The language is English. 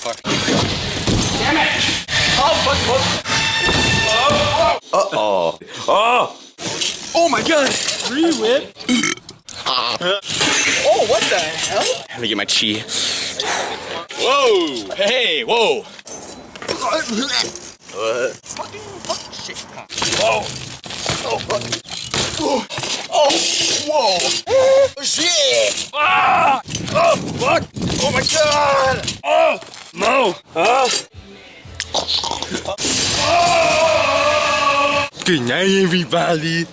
fuck. Damn it! Oh, fuck. Uh-oh. Oh! Oh my god! Re-whip. Oh, what the hell? Let me get my chi. Whoa! Hey, whoa! Shit. Whoa! Oh, fuck. Oh, whoa! Oh, shit! Ah! Oh, fuck! Oh my god! Oh! Mo! Good night, everybody.